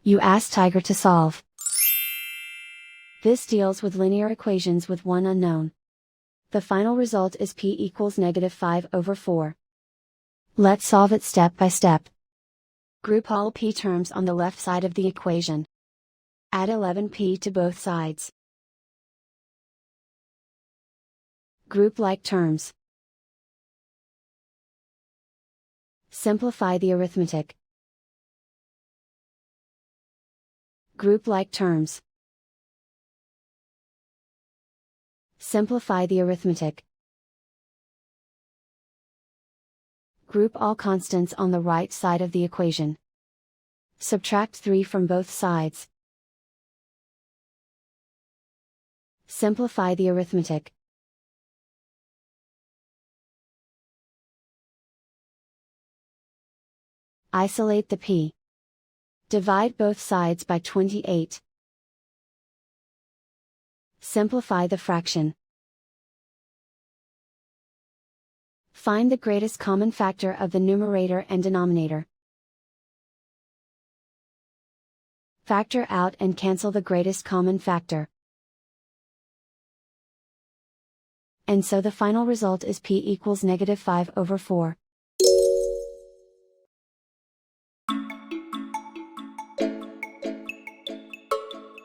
You ask Tiger to solve. This deals with linear equations with one unknown. The final result is p equals -5/4. Let's solve it step by step. Group all p terms on the left side of the equation. Add 11p to both sides. Group like terms. Simplify the arithmetic. Group like terms. Simplify the arithmetic. Group all constants on the right side of the equation. Subtract 3 from both sides. Simplify the arithmetic. Isolate the p. Divide both sides by 28. Simplify the fraction. Find the greatest common factor of the numerator and denominator. Factor out and cancel the greatest common factor. And so the final result is p equals -5/4.